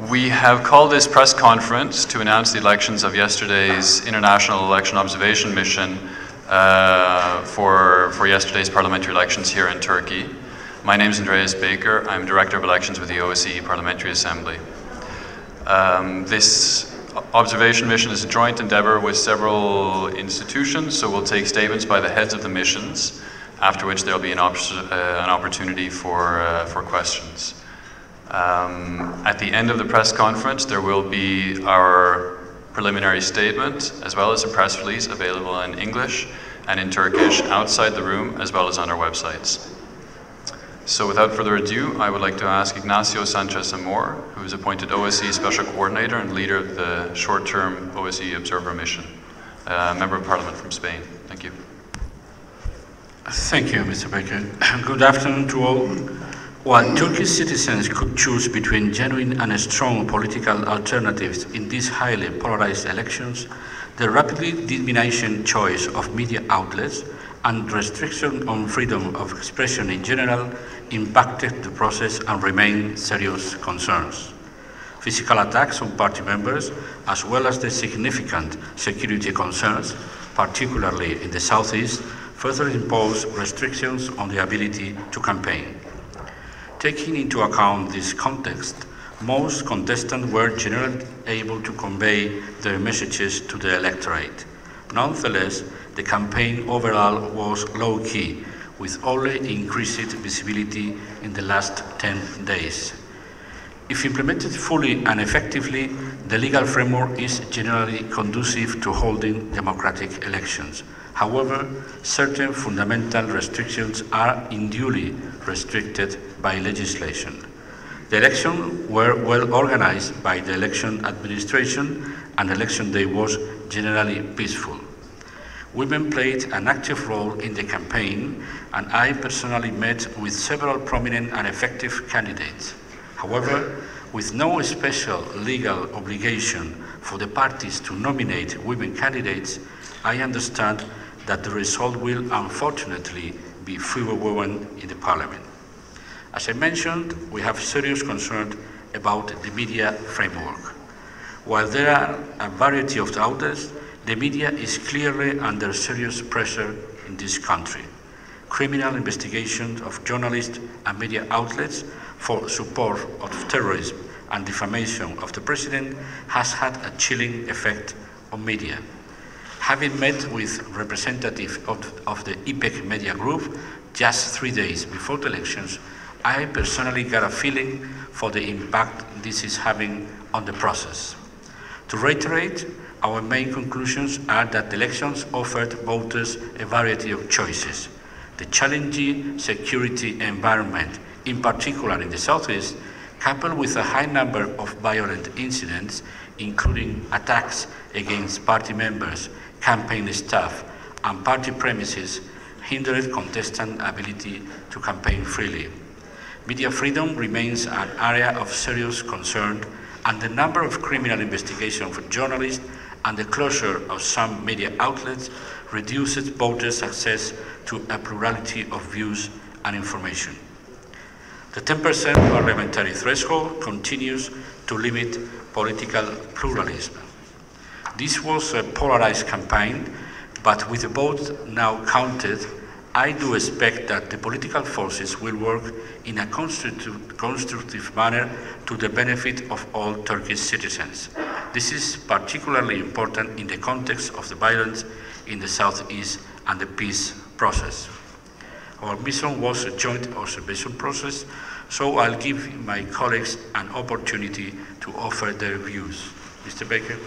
We have called this press conference to announce the elections of yesterday's International Election Observation Mission for yesterday's parliamentary elections here in Turkey. My name is Andreas Baker. I'm Director of Elections with the OSCE Parliamentary Assembly. This observation mission is a joint endeavor with several institutions, so we'll take statements by the heads of the missions, after which there'll be an opportunity for questions. At the end of the press conference, there will be our preliminary statement, as well as a press release available in English and in Turkish outside the room, as well as on our websites. So without further ado, I would like to ask Ignacio Sanchez Amor, who is appointed OSCE Special Coordinator and leader of the short-term OSCE Observer Mission, a Member of Parliament from Spain. Thank you. Thank you, Mr. Baker. Good afternoon to all. While Turkish citizens could choose between genuine and strong political alternatives in these highly polarized elections, the rapidly diminishing choice of media outlets and restriction on freedom of expression in general impacted the process and remain serious concerns. Physical attacks on party members, as well as the significant security concerns, particularly in the southeast, further impose restrictions on the ability to campaign. Taking into account this context, most contestants were generally able to convey their messages to the electorate. Nonetheless, the campaign overall was low-key, with only increased visibility in the last 10 days. If implemented fully and effectively, the legal framework is generally conducive to holding democratic elections. However, certain fundamental restrictions are unduly restricted by legislation. The elections were well organized by the election administration, and election day was generally peaceful. Women played an active role in the campaign, and I personally met with several prominent and effective candidates. However, with no special legal obligation for the parties to nominate women candidates, I understand that the result will unfortunately be favorable in the Parliament. As I mentioned, we have serious concerns about the media framework. While there are a variety of outlets, the media is clearly under serious pressure in this country. Criminal investigations of journalists and media outlets for support of terrorism and defamation of the president has had a chilling effect on media. Having met with representatives of the IPEC media group just 3 days before the elections, I personally got a feeling for the impact this is having on the process. To reiterate, our main conclusions are that the elections offered voters a variety of choices. The challenging security environment, in particular in the southeast, coupled with a high number of violent incidents, including attacks against party members, campaign staff, and party premises, hindered contestant ability to campaign freely. Media freedom remains an area of serious concern, and the number of criminal investigations for journalists and the closure of some media outlets reduces voters' access to a plurality of views and information. The 10% parliamentary threshold continues to limit political pluralism. This was a polarized campaign, but with the votes now counted, I do expect that the political forces will work in a constructive manner to the benefit of all Turkish citizens. This is particularly important in the context of the violence in the southeast and the peace process. Our mission was a joint observation process, so I'll give my colleagues an opportunity to offer their views. Mr. Baker.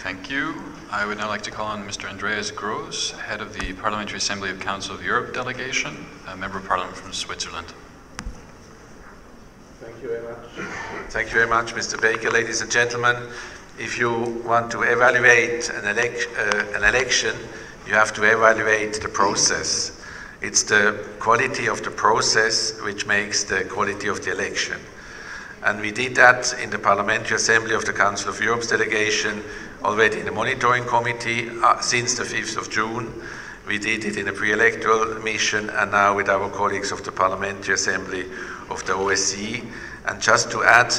Thank you. I would now like to call on Mr. Andreas Gross, head of the Parliamentary Assembly of Council of Europe delegation, a Member of Parliament from Switzerland. Thank you very much. Thank you very much, Mr. Baker. Ladies and gentlemen, if you want to evaluate an election, you have to evaluate the process. It's the quality of the process which makes the quality of the election. And we did that in the Parliamentary Assembly of the Council of Europe's delegation already in the monitoring committee since the 5th of June. We did it in a pre-electoral mission, and now with our colleagues of the Parliamentary Assembly of the OSCE. And just to add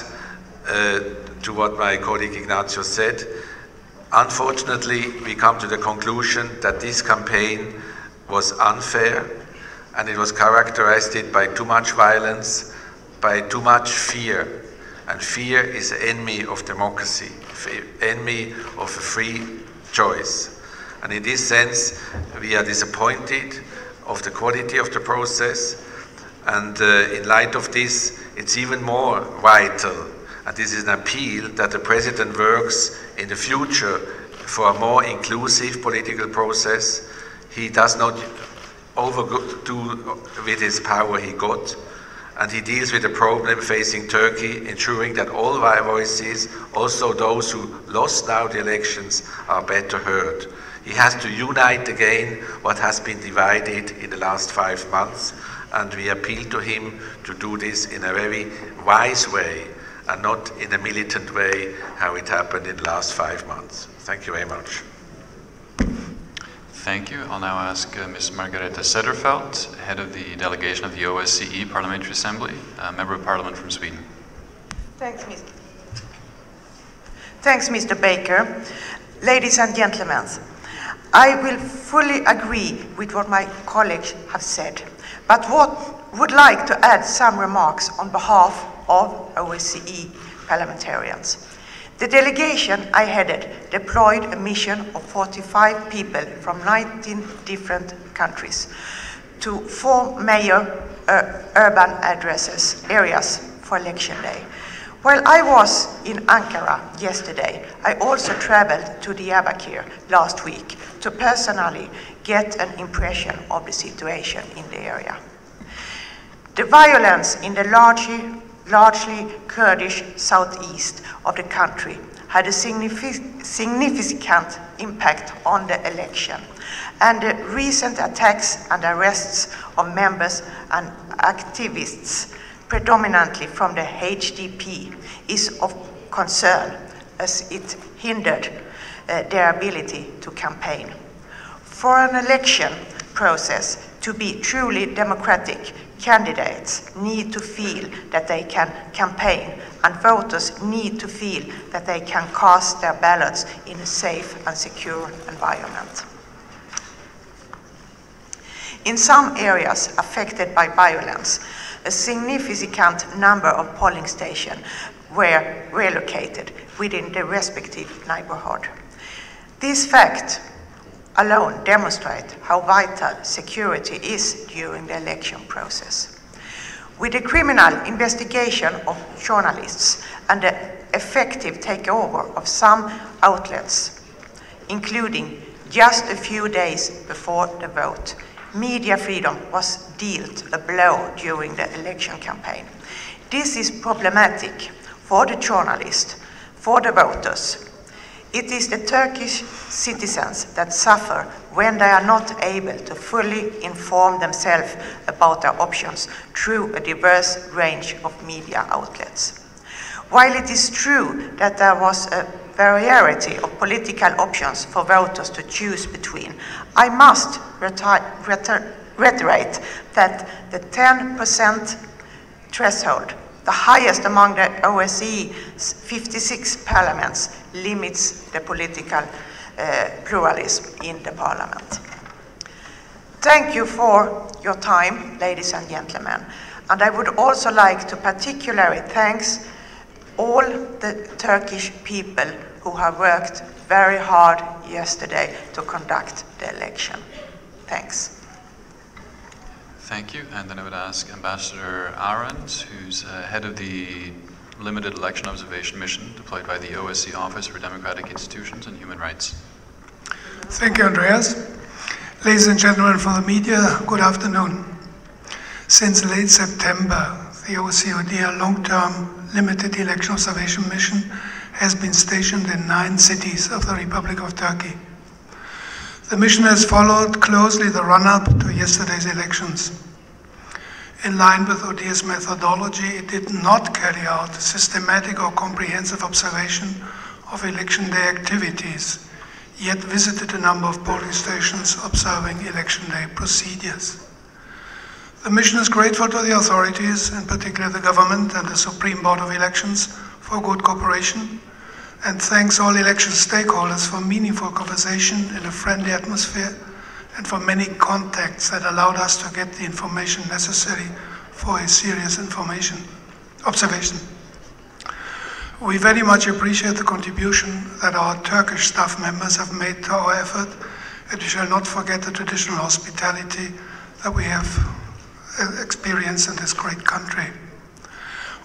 to what my colleague Ignacio said, unfortunately, we come to the conclusion that this campaign was unfair, and it was characterized by too much violence, by too much fear. And fear is the enemy of democracy, enemy of a free choice. And in this sense, we are disappointed of the quality of the process. And in light of this, it's even more vital, and this is an appeal, that the President works in the future for a more inclusive political process. He does not overdo with his power he got, and he deals with the problem facing Turkey, ensuring that all voices, also those who lost now the elections, are better heard. He has to unite again what has been divided in the last 5 months, and we appeal to him to do this in a very wise way and not in a militant way, how it happened in the last 5 months. Thank you very much. Thank you. I'll now ask Ms. Margareta Sederfeld, head of the delegation of the OSCE Parliamentary Assembly, Member of Parliament from Sweden. Thanks, Mr. Baker. Ladies and gentlemen, I will fully agree with what my colleagues have said, but would like to add some remarks on behalf of OSCE parliamentarians. The delegation I headed deployed a mission of 45 people from 19 different countries to 4 major urban areas for election day. While I was in Ankara yesterday, I also traveled to Diyarbakir last week to personally get an impression of the situation in the area. The violence in the largely Kurdish southeast of the country had a significant impact on the election, and the recent attacks and arrests of members and activists, predominantly from the HDP, is of concern as it hindered their ability to campaign. For an election process to be truly democratic, candidates need to feel that they can campaign, and voters need to feel that they can cast their ballots in a safe and secure environment. In some areas affected by violence, a significant number of polling stations were relocated within the respective neighborhood. This fact alone demonstrates how vital security is during the election process. With the criminal investigation of journalists and the effective takeover of some outlets, including just a few days before the vote, media freedom was dealt a blow during the election campaign. This is problematic for the journalists, for the voters. It is the Turkish citizens that suffer when they are not able to fully inform themselves about their options through a diverse range of media outlets. While it is true that there was a variety of political options for voters to choose between, I must reiterate that the 10% threshold, the highest among the OSCE's 56 parliaments, limits the political pluralism in the parliament. Thank you for your time, ladies and gentlemen. And I would also like to particularly thank all the Turkish people who have worked very hard yesterday to conduct the election. Thanks. Thank you. And then I would ask Ambassador Arendt, who's head of the Limited Election Observation Mission deployed by the OSCE Office for Democratic Institutions and Human Rights. Thank you, Andreas. Ladies and gentlemen from the media, good afternoon. Since late September, the OSCE, a long-term limited election observation mission, has been stationed in 9 cities of the Republic of Turkey. The mission has followed closely the run-up to yesterday's elections. In line with ODIHR's methodology, it did not carry out systematic or comprehensive observation of election day activities, yet visited a number of polling stations observing election day procedures. The mission is grateful to the authorities, in particular the government and the Supreme Board of Elections, for good cooperation, and thanks all election stakeholders for meaningful conversation in a friendly atmosphere and for many contacts that allowed us to get the information necessary for a serious observation. We very much appreciate the contribution that our Turkish staff members have made to our effort, and we shall not forget the traditional hospitality that we have experienced in this great country.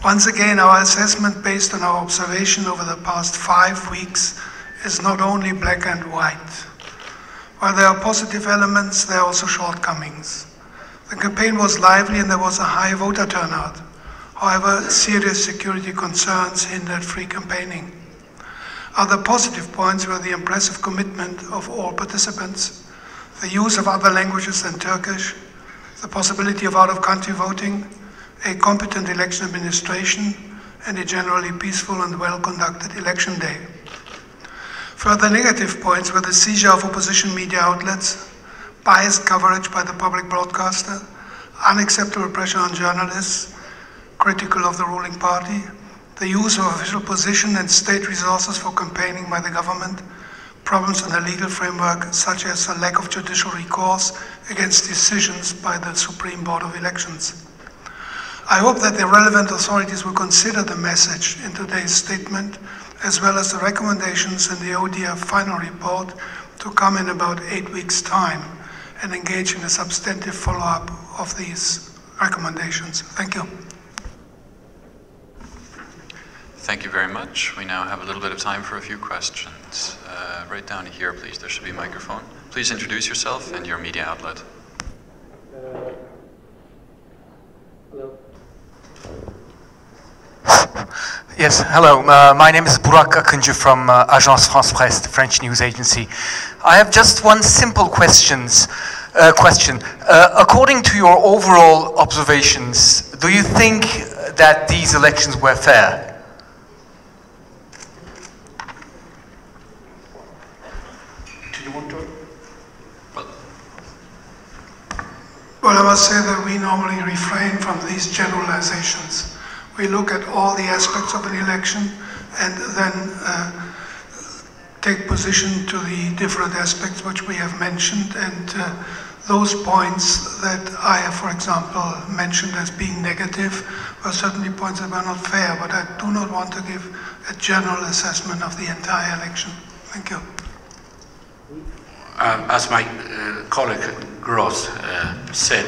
Once again, our assessment based on our observation over the past 5 weeks is not only black and white. While there are positive elements, there are also shortcomings. The campaign was lively and there was a high voter turnout. However, serious security concerns hindered free campaigning. Other positive points were the impressive commitment of all participants, the use of other languages than Turkish, the possibility of out-of-country voting, a competent election administration, and a generally peaceful and well-conducted election day. Further negative points were the seizure of opposition media outlets, biased coverage by the public broadcaster, unacceptable pressure on journalists critical of the ruling party, the use of official position and state resources for campaigning by the government, problems in the legal framework such as a lack of judicial recourse against decisions by the Supreme Board of Elections. I hope that the relevant authorities will consider the message in today's statement, as well as the recommendations in the ODIHR final report to come in about 8 weeks' time and engage in a substantive follow-up of these recommendations. Thank you. Thank you very much. We now have a little bit of time for a few questions. Right down here, please. There should be a microphone. Please introduce yourself and your media outlet. Hello. Yes, hello. My name is Burak Akıncı from Agence France Presse, the French news agency. I have just one simple question. According to your overall observations, do you think that these elections were fair? Well, I must say that we normally refrain from these generalizations. We look at all the aspects of an election and then take position to the different aspects which we have mentioned, and those points that I have, for example, mentioned as being negative were certainly points that were not fair, but I do not want to give a general assessment of the entire election. Thank you. As my colleague Gross said,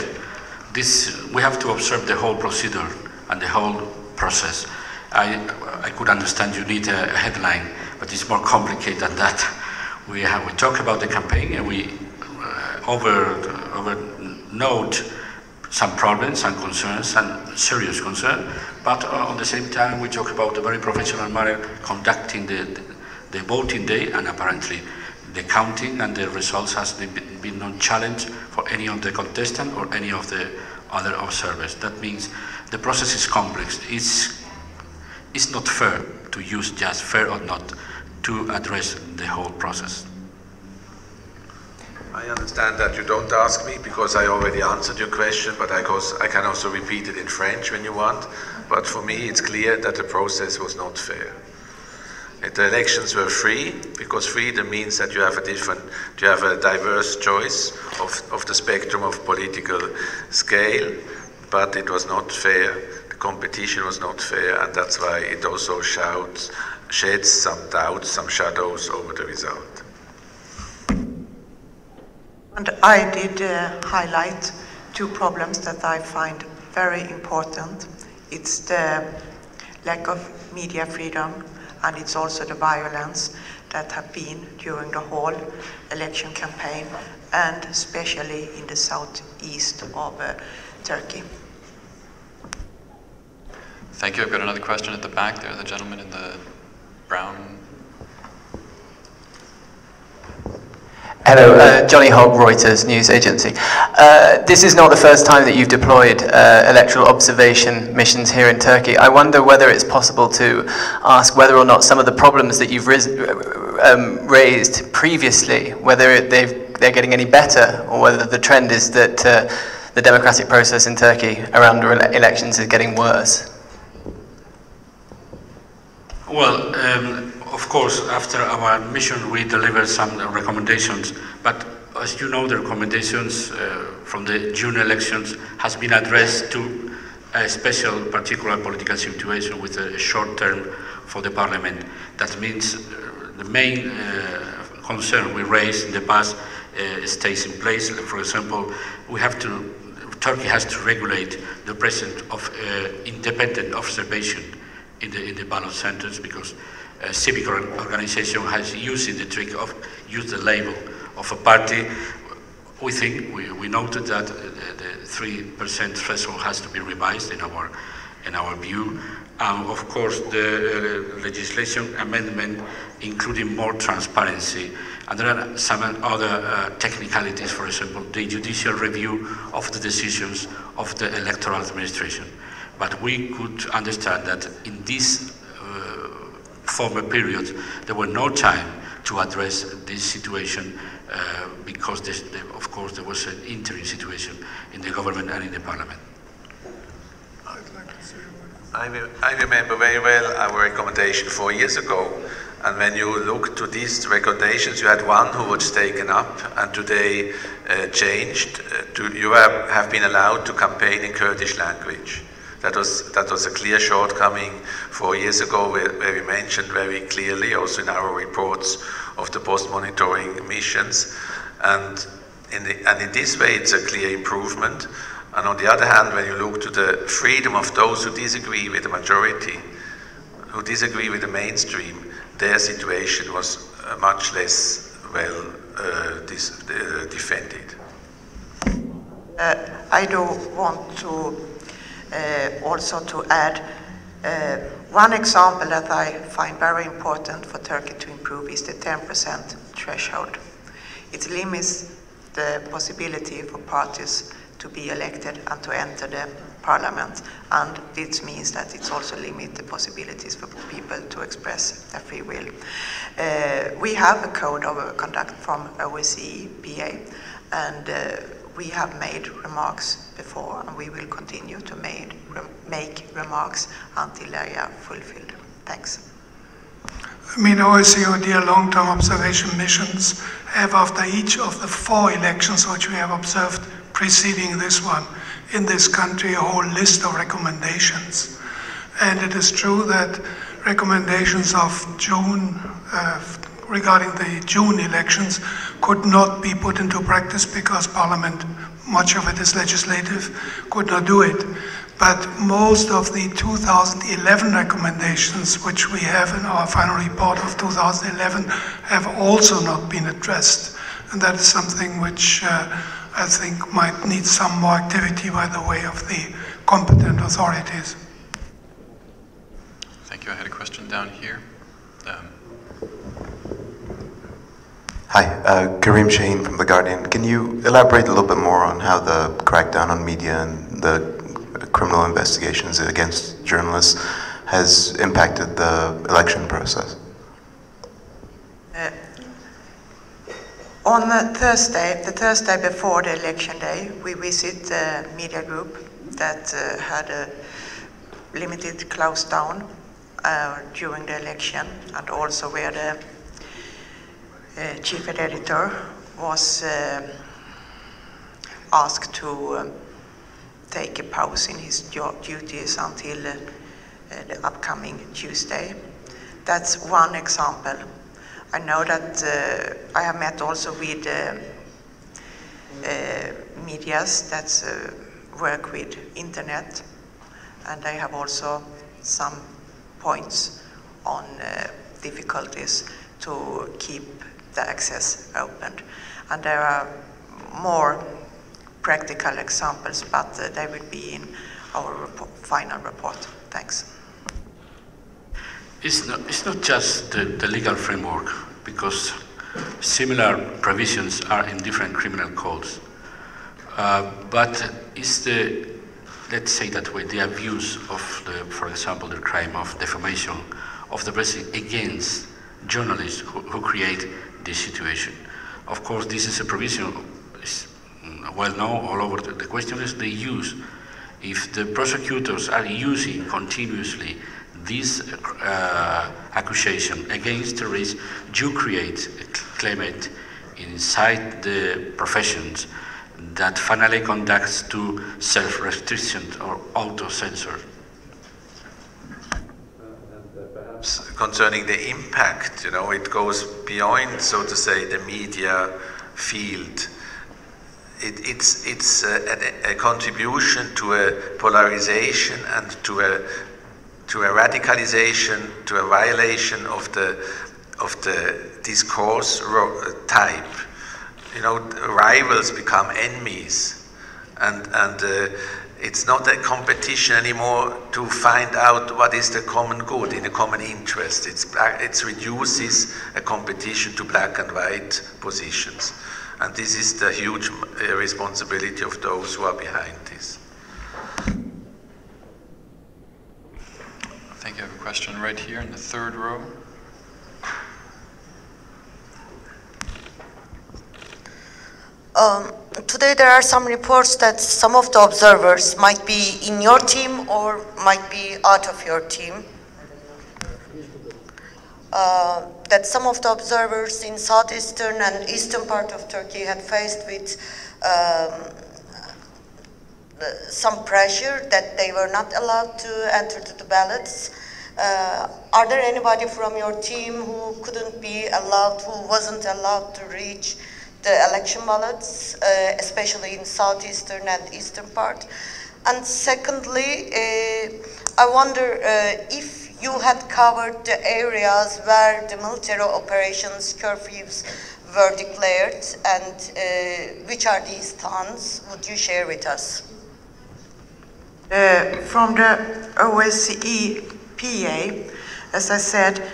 we have to observe the whole procedure and the whole process. I could understand you need a headline, but it's more complicated than that. We talk about the campaign and we note some problems and concerns and serious concern, but at the same time we talk about a very professional manner conducting the voting day, and apparently the counting and the results has been no challenge for any of the contestants or any of the other observers. That means the process is complex. It's not fair to use just fair or not to address the whole process. I understand that you don't ask me because I already answered your question, but I can also repeat it in French when you want. But for me, it's clear that the process was not fair. The elections were free, because freedom means that you have a diverse choice of the spectrum of political scale, but it was not fair. The competition was not fair, and that's why it also sheds some doubts, some shadows over the result. And I did highlight two problems that I find very important. It's the lack of media freedom, and it's also the violence that have been during the whole election campaign, and especially in the southeast of Turkey. Thank you. I've got another question at the back there, the gentleman in the brown. Hello, Johnny Hogg, Reuters news agency. This is not the first time that you've deployed electoral observation missions here in Turkey. I wonder whether it's possible to ask whether or not some of the problems that you've raised previously, whether they're getting any better, or whether the trend is that the democratic process in Turkey around elections is getting worse? Well, of course, after our mission, we delivered some recommendations, but as you know, the recommendations from the June elections has been addressed to a special, particular political situation with a short term for the parliament. That means the main concern we raised in the past stays in place. For example, Turkey has to regulate the presence of independent observation in the ballot centers, because civic organization has used the trick of use the label of a party. We think, we noted that the 3% threshold has to be revised in our view. Of course, the legislation amendment, including more transparency. And there are some other technicalities, for example, the judicial review of the decisions of the electoral administration. But we could understand that in this former period, there were no time to address this situation because, of course, there was an interim situation in the government and in the parliament. I remember very well our recommendation 4 years ago, and when you look to these recommendations, you had one who was taken up and today changed. You have been allowed to campaign in Kurdish language. That was a clear shortcoming 4 years ago, where we mentioned very clearly, also in our reports of the post-monitoring missions, and in this way it's a clear improvement. And on the other hand, when you look to the freedom of those who disagree with the majority, who disagree with the mainstream, their situation was much less well defended. I do want to also to add one example that I find very important for Turkey to improve is the 10% threshold. It limits the possibility for parties to be elected and to enter the parliament, and it means that it also limits the possibilities for people to express their free will. We have a code of conduct from OSCE, PA, and we have made remarks before, and we will continue to make remarks until they are fulfilled. Thanks. I mean, OSCE long-term observation missions have, after each of the 4 elections which we have observed preceding this one, in this country, a whole list of recommendations. And it is true that recommendations of June, regarding the June elections, could not be put into practice because Parliament, much of it is legislative, could not do it. But most of the 2011 recommendations, which we have in our final report of 2011, have also not been addressed. And that is something which I think might need some more activity by the way of the competent authorities. Thank you. I had a question down here. Hi, Karim Shaheen from The Guardian. Can you elaborate a little bit more on how the crackdown on media and the criminal investigations against journalists has impacted the election process? On the Thursday before the election day, we visit a media group that had a limited close down during the election, and also where the chief editor was asked to take a pause in his duties until the upcoming Tuesday. That's one example. I know that I have met also with medias that work with internet, and they have also some points on difficulties to keep the access open. And there are more practical examples, but they will be in our final report. Thanks. It's not just the legal framework, because similar provisions are in different criminal codes. But it's the, let's say that way, the abuse of, for example, the crime of defamation of the president against journalists who create this situation. Of course, this is a provision, is well known all over. The question is the use. If the prosecutors are using continuously this accusation against terrorists, you create a climate inside the professions that finally conducts to self-restriction or auto-censor. Concerning the impact, it goes beyond, so to say, the media field. It's a contribution to a polarization and to a radicalization, to a violation of the discourse type. Rivals become enemies, and it's not a competition anymore to find out what is the common good in a common interest. It reduces a competition to black and white positions. And this is the huge responsibility of those who are behind this. I think you have a question right here in the third row. Today there are some reports that some of the observers might be in your team or might be out of your team. That some of the observers in southeastern and eastern part of Turkey had faced with some pressure that they were not allowed to enter to the ballots. Are there anybody from your team who couldn't be allowed, who wasn't allowed to reach the election ballots, especially in southeastern and eastern part? And secondly, I wonder if you had covered the areas where the military operations curfews were declared, and which are these towns? Would you share with us? From the OSCE PA, as I said,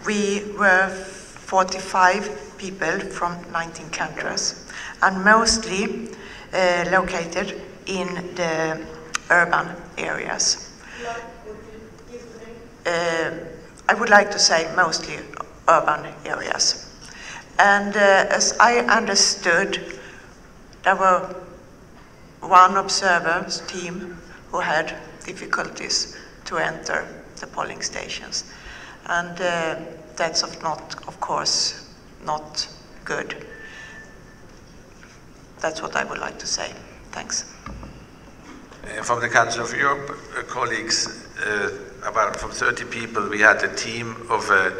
we were 45 people from 19 countries, and mostly located in the urban areas. I would like to say mostly urban areas. And as I understood, there were one observer's team who had difficulties to enter the polling stations. And that's of course, not good. That's what I would like to say. Thanks. From the Council of Europe, colleagues, from 30 people, we had a team of a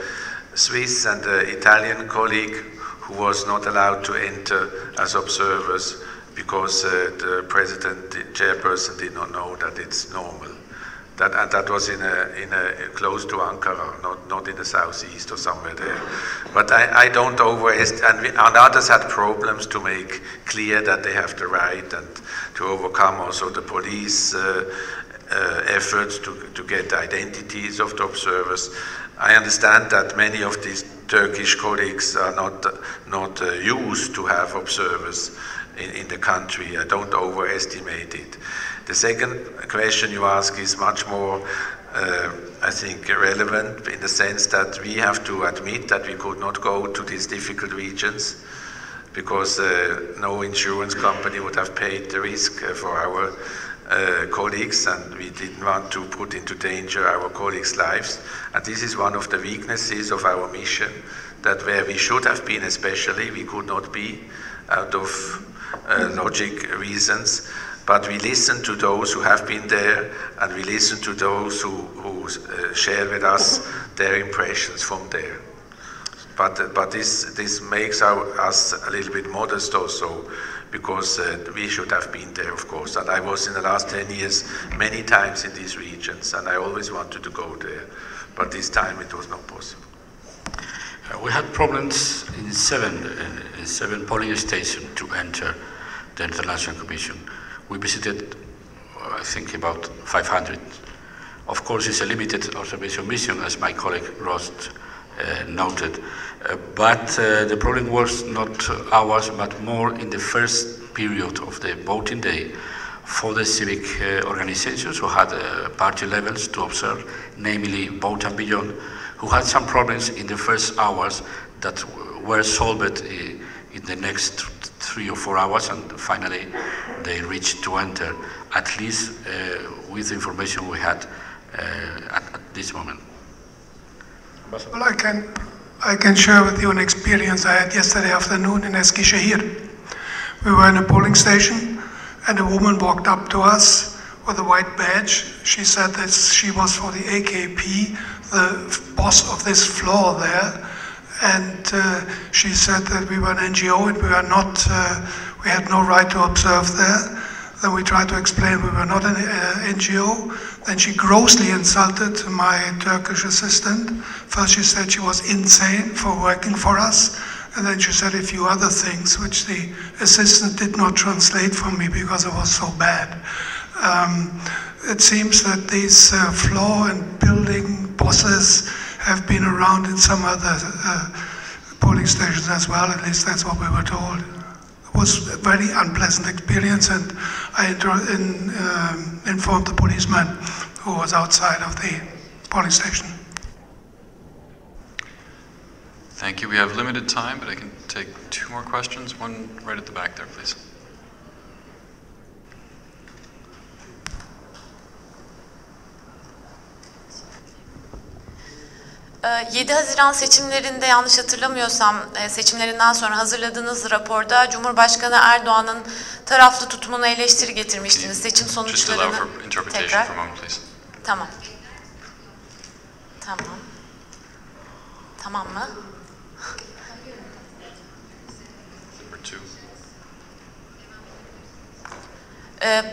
Swiss and an Italian colleague who was not allowed to enter as observers because the chairperson did not know that it's normal. That was in a close to Ankara, not in the southeast or somewhere there. But I don't overestimate, and others had problems to make clear that they have the right and to overcome also the police efforts to get identities of the observers. I understand that many of these Turkish colleagues are not used to have observers in the country. I don't overestimate it. The second question you ask is much more, I think, relevant in the sense that we have to admit that we could not go to these difficult regions because no insurance company would have paid the risk for our colleagues, and we didn't want to put into danger our colleagues' lives. And this is one of the weaknesses of our mission, that where we should have been especially, we could not be out of logic reasons. But we listen to those who have been there, and we listen to those who share with us their impressions from there. But this makes us a little bit modest also, because we should have been there, of course. And I was in the last 10 years many times in these regions, and I always wanted to go there. But this time it was not possible. We had problems in seven polling stations to enter the International Commission. We visited, I think, about 500. Of course, it's a limited observation mission, as my colleague Rost noted. But the problem was not ours, but more in the first period of the voting day for the civic organizations who had party levels to observe, namely Vote and Beyond, who had some problems in the first hours that were solved in the next 3 or 4 hours, and finally they reached to enter, at least with the information we had at this moment. Well, I can share with you an experience I had yesterday afternoon in Eskişehir. We were in a polling station, and a woman walked up to us with a white badge. She said that she was for the AKP, the boss of this floor there, and she said that we were an NGO and we had no right to observe there. Then we tried to explain we were not an NGO. Then she grossly insulted my Turkish assistant. First she said she was insane for working for us, and then she said a few other things which the assistant did not translate for me because it was so bad. It seems that these floor and building bosses have been around in some other polling stations as well, at least that's what we were told. It was a very unpleasant experience, and I informed the policeman who was outside of the polling station. Thank you. We have limited time, but I can take 2 more questions. One right at the back there, please. 7 Haziran seçimlerinde yanlış hatırlamıyorsam seçimlerinden sonra hazırladığınız raporda Cumhurbaşkanı Erdoğan'ın taraflı tutumuna eleştiri getirmiştiniz. Seçim sonuçlarını tekrar. Tamam. Tamam. Tamam mı?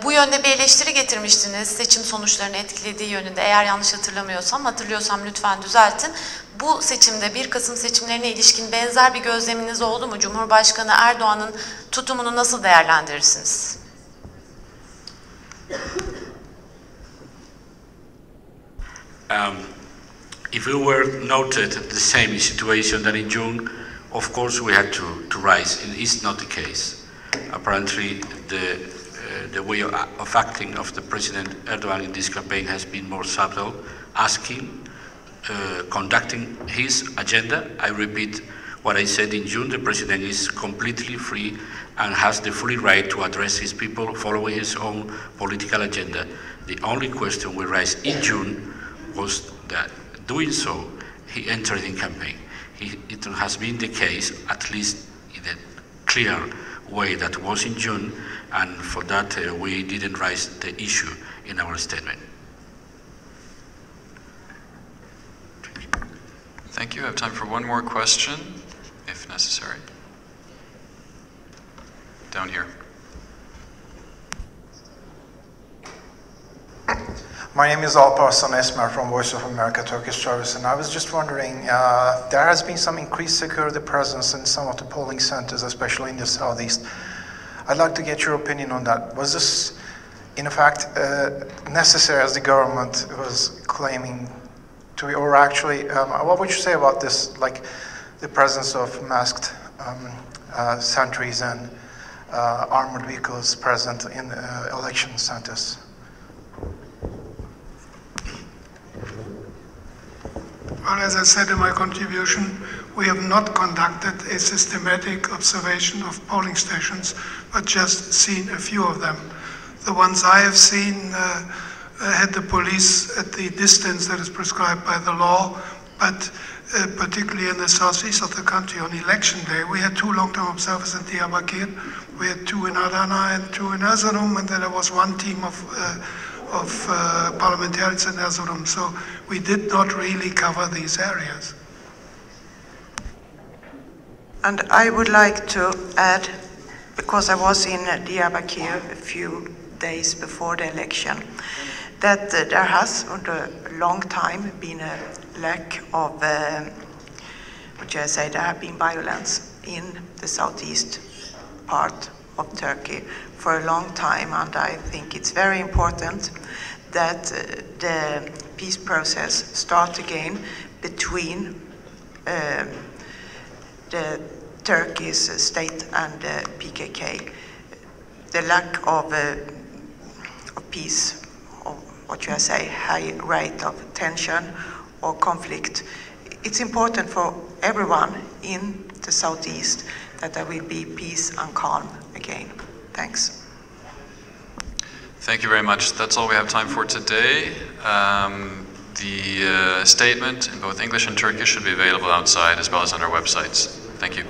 Bu yönde bir eleştiri getirmiştiniz, seçim sonuçlarını etkilediği yönünde. Eğer yanlış hatırlıyorsam lütfen düzeltin. Bu seçimde 1 Kasım seçimlerine ilişkin benzer bir gözleminiz oldu mu? Cumhurbaşkanı Erdoğan'ın tutumunu nasıl değerlendirirsiniz? If we were noted the same situation that in June, of course we had to rise. It is not the case. Apparently the way of acting of the President Erdogan in this campaign has been more subtle, asking, conducting his agenda. I repeat what I said in June: the President is completely free and has the full right to address his people following his own political agenda. The only question we raised in June was that doing so, he entered in campaign. It has been the case, at least in a clear way, that was in June, and for that we didn't raise the issue in our statement. Thank you. I have time for one more question, if necessary. Down here. My name is Alparslan Esmer from Voice of America Turkish Service, and I was just wondering, there has been some increased security presence in some of the polling centers, especially in the southeast. I'd like to get your opinion on that. Was this, in fact, necessary as the government was claiming to be, or actually, what would you say about this, like the presence of masked sentries and armored vehicles present in election centers? Well, as I said in my contribution, we have not conducted a systematic observation of polling stations, but just seen a few of them. The ones I have seen had the police at the distance that is prescribed by the law, but particularly in the southeast of the country on election day, we had 2 long-term observers in Diyarbakir, we had 2 in Adana and 2 in Erzurum, and then there was 1 team of parliamentarians in Erzurum, so we did not really cover these areas. And I would like to add, because I was in Diyarbakir a few days before the election, that there has, under a long time, been a lack of, there have been violence in the southeast part of Turkey for a long time, and I think it's very important that the peace process starts again between the Turkish state and the PKK. The lack of peace, or high rate of tension or conflict it's important for everyone in the southeast that there will be peace and calm again. Thanks. Thank you very much. That's all we have time for today. The statement in both English and Turkish should be available outside as well as on our websites. Thank you.